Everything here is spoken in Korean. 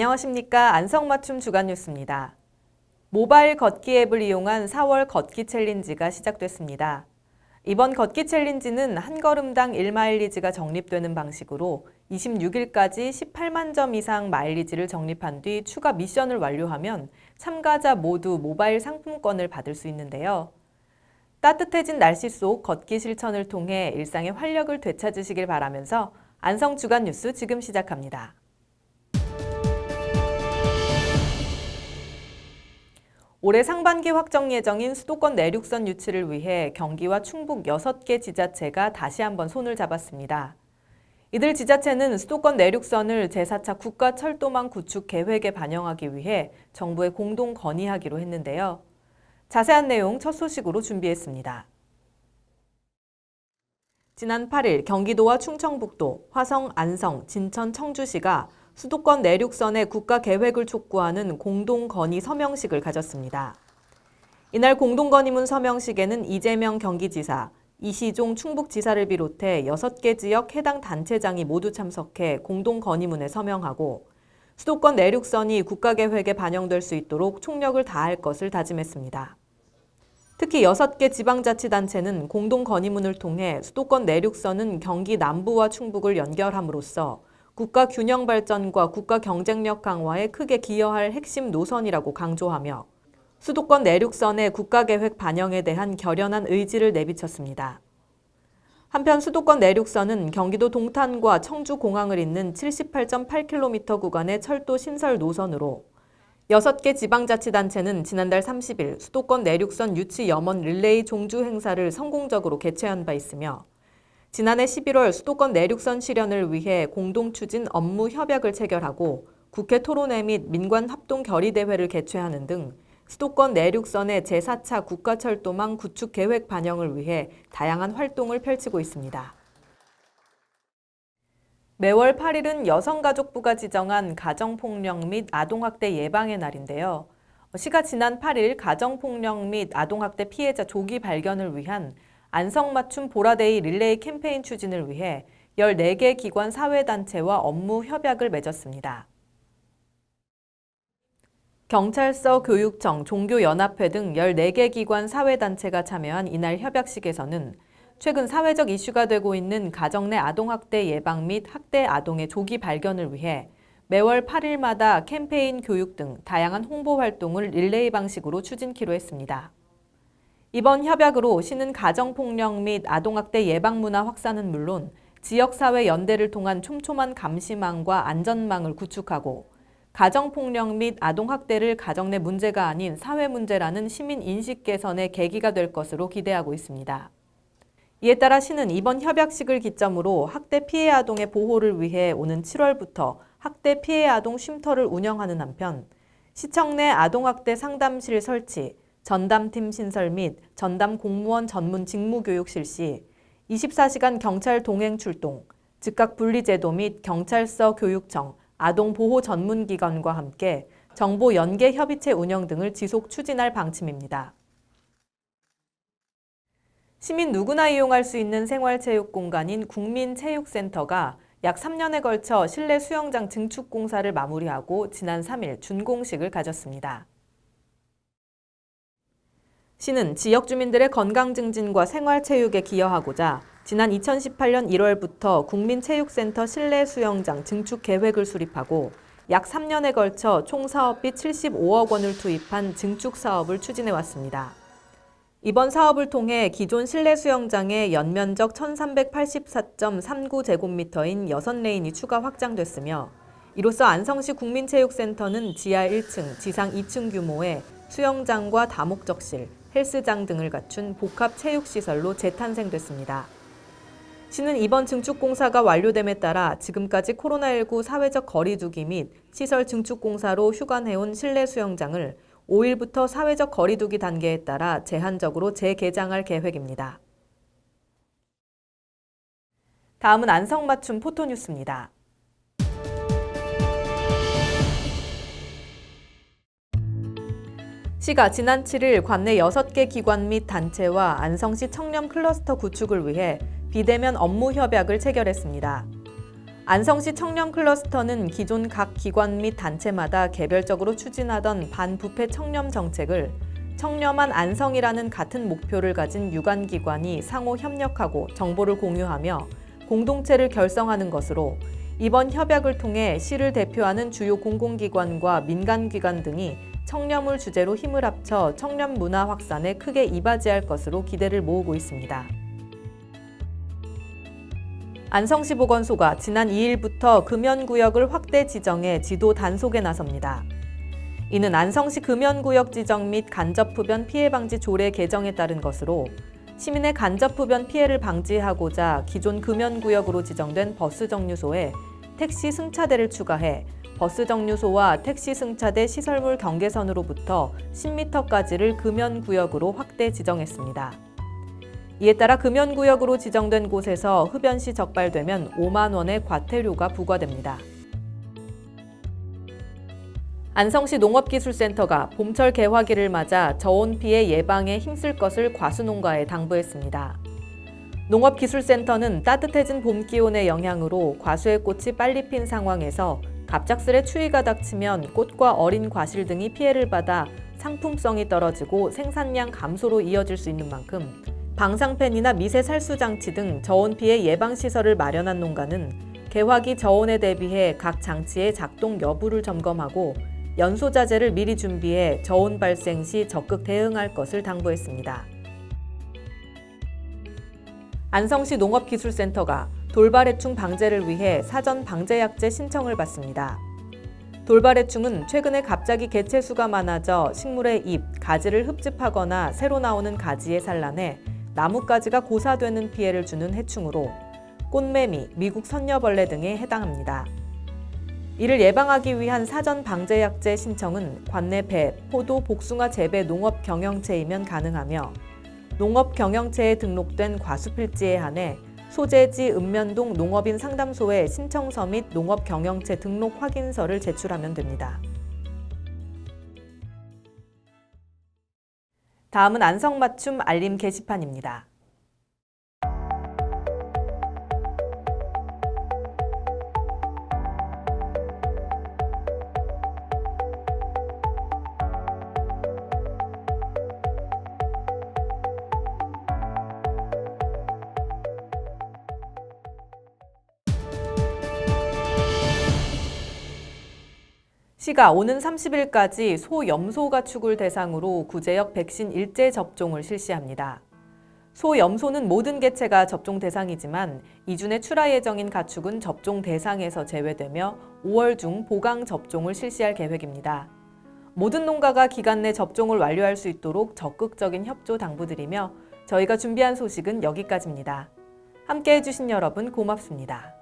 안녕하십니까. 안성맞춤 주간 뉴스입니다. 모바일 걷기 앱을 이용한 4월 걷기 챌린지가 시작됐습니다. 이번 걷기 챌린지는 한 걸음당 1마일리지가 적립되는 방식으로 26일까지 18만 점 이상 마일리지를 적립한 뒤 추가 미션을 완료하면 참가자 모두 모바일 상품권을 받을 수 있는데요. 따뜻해진 날씨 속 걷기 실천을 통해 일상의 활력을 되찾으시길 바라면서 안성 주간 뉴스 지금 시작합니다. 올해 상반기 확정 예정인 수도권 내륙선 유치를 위해 경기와 충북 6개 지자체가 다시 한번 손을 잡았습니다. 이들 지자체는 수도권 내륙선을 제4차 국가철도망 구축 계획에 반영하기 위해 정부에 공동 건의하기로 했는데요. 자세한 내용 첫 소식으로 준비했습니다. 지난 8일 경기도와 충청북도, 화성, 안성, 진천, 청주시가 수도권 내륙선의 국가계획을 촉구하는 공동건의 서명식을 가졌습니다. 이날 공동건의문 서명식에는 이재명 경기지사, 이시종 충북지사를 비롯해 6개 지역 해당 단체장이 모두 참석해 공동건의문에 서명하고 수도권 내륙선이 국가계획에 반영될 수 있도록 총력을 다할 것을 다짐했습니다. 특히 6개 지방자치단체는 공동건의문을 통해 수도권 내륙선은 경기 남부와 충북을 연결함으로써 국가 균형 발전과 국가 경쟁력 강화에 크게 기여할 핵심 노선이라고 강조하며 수도권 내륙선의 국가계획 반영에 대한 결연한 의지를 내비쳤습니다. 한편 수도권 내륙선은 경기도 동탄과 청주공항을 잇는 78.8km 구간의 철도 신설 노선으로 6개 지방자치단체는 지난달 30일 수도권 내륙선 유치 염원 릴레이 종주 행사를 성공적으로 개최한 바 있으며 지난해 11월 수도권 내륙선 실현을 위해 공동 추진 업무 협약을 체결하고 국회 토론회 및 민관 합동 결의대회를 개최하는 등 수도권 내륙선의 제4차 국가철도망 구축 계획 반영을 위해 다양한 활동을 펼치고 있습니다. 매월 8일은 여성가족부가 지정한 가정폭력 및 아동학대 예방의 날인데요. 시가 지난 8일 가정폭력 및 아동학대 피해자 조기 발견을 위한 안성맞춤 보라데이 릴레이 캠페인 추진을 위해 14개 기관 사회단체와 업무 협약을 맺었습니다. 경찰서, 교육청, 종교연합회 등 14개 기관 사회단체가 참여한 이날 협약식에서는 최근 사회적 이슈가 되고 있는 가정 내 아동학대 예방 및 학대 아동의 조기 발견을 위해 매월 8일마다 캠페인 교육 등 다양한 홍보 활동을 릴레이 방식으로 추진키로 했습니다. 이번 협약으로 시는 가정폭력 및 아동학대 예방 문화 확산은 물론 지역사회 연대를 통한 촘촘한 감시망과 안전망을 구축하고 가정폭력 및 아동학대를 가정 내 문제가 아닌 사회 문제라는 시민 인식 개선의 계기가 될 것으로 기대하고 있습니다. 이에 따라 시는 이번 협약식을 기점으로 학대 피해 아동의 보호를 위해 오는 7월부터 학대 피해 아동 쉼터를 운영하는 한편 시청 내 아동학대 상담실 설치, 전담팀 신설 및 전담 공무원 전문 직무교육 실시, 24시간 경찰 동행 출동, 즉각 분리 제도 및 경찰서 교육청, 아동보호 전문기관과 함께 정보 연계 협의체 운영 등을 지속 추진할 방침입니다. 시민 누구나 이용할 수 있는 생활체육 공간인 국민체육센터가 약 3년에 걸쳐 실내 수영장 증축 공사를 마무리하고 지난 3일 준공식을 가졌습니다. 시는 지역 주민들의 건강 증진과 생활체육에 기여하고자 지난 2018년 1월부터 국민체육센터 실내 수영장 증축 계획을 수립하고 약 3년에 걸쳐 총 사업비 75억 원을 투입한 증축 사업을 추진해 왔습니다. 이번 사업을 통해 기존 실내 수영장의 연면적 1384.39제곱미터인 6레인이 추가 확장됐으며 이로써 안성시 국민체육센터는 지하 1층, 지상 2층 규모의 수영장과 다목적실, 헬스장 등을 갖춘 복합 체육시설로 재탄생됐습니다. 시는 이번 증축 공사가 완료됨에 따라 지금까지 코로나19 사회적 거리두기 및 시설 증축 공사로 휴관해온 실내 수영장을 5일부터 사회적 거리두기 단계에 따라 제한적으로 재개장할 계획입니다. 다음은 안성맞춤 포토뉴스입니다. 시가 지난 7일 관내 6개 기관 및 단체와 안성시 청렴 클러스터 구축을 위해 비대면 업무 협약을 체결했습니다. 안성시 청년 클러스터는 기존 각 기관 및 단체마다 개별적으로 추진하던 반부패 청렴 정책을 청렴한 안성이라는 같은 목표를 가진 유관기관이 상호 협력하고 정보를 공유하며 공동체를 결성하는 것으로 이번 협약을 통해 시를 대표하는 주요 공공기관과 민간기관 등이 청렴을 주제로 힘을 합쳐 청렴 문화 확산에 크게 이바지할 것으로 기대를 모으고 있습니다. 안성시 보건소가 지난 2일부터 금연구역을 확대 지정해 지도 단속에 나섭니다. 이는 안성시 금연구역 지정 및 간접흡연 피해 방지 조례 개정에 따른 것으로 시민의 간접흡연 피해를 방지하고자 기존 금연구역으로 지정된 버스 정류소에 택시 승차대를 추가해 버스 정류소와 택시 승차대 시설물 경계선으로부터 10m까지를 금연구역으로 확대 지정했습니다. 이에 따라 금연구역으로 지정된 곳에서 흡연 시 적발되면 5만 원의 과태료가 부과됩니다. 안성시 농업기술센터가 봄철 개화기를 맞아 저온 피해 예방에 힘쓸 것을 과수농가에 당부했습니다. 농업기술센터는 따뜻해진 봄 기온의 영향으로 과수의 꽃이 빨리 핀 상황에서 갑작스레 추위가 닥치면 꽃과 어린 과실 등이 피해를 받아 상품성이 떨어지고 생산량 감소로 이어질 수 있는 만큼 방사팬이나 미세 살수 장치 등 저온 피해 예방 시설을 마련한 농가는 개화기 저온에 대비해 각 장치의 작동 여부를 점검하고 연소 자재를 미리 준비해 저온 발생 시 적극 대응할 것을 당부했습니다. 안성시 농업기술센터가 돌발해충 방제를 위해 사전 방제약제 신청을 받습니다. 돌발해충은 최근에 갑자기 개체수가 많아져 식물의 잎, 가지를 흡집하거나 새로 나오는 가지에 산란해 나뭇가지가 고사되는 피해를 주는 해충으로 꽃매미, 미국 선녀벌레 등에 해당합니다. 이를 예방하기 위한 사전 방제약제 신청은 관내 배, 포도, 복숭아 재배 농업 경영체이면 가능하며 농업 경영체에 등록된 과수필지에 한해 소재지 읍면동 농업인 상담소에 신청서 및 농업 경영체 등록 확인서를 제출하면 됩니다. 다음은 안성맞춤 알림 게시판입니다. 시가 오는 30일까지 소염소 가축을 대상으로 구제역 백신 일제 접종을 실시합니다. 소염소는 모든 개체가 접종 대상이지만 이준에 출하 예정인 가축은 접종 대상에서 제외되며 5월 중 보강 접종을 실시할 계획입니다. 모든 농가가 기간 내 접종을 완료할 수 있도록 적극적인 협조 당부드리며 저희가 준비한 소식은 여기까지입니다. 함께해 주신 여러분 고맙습니다.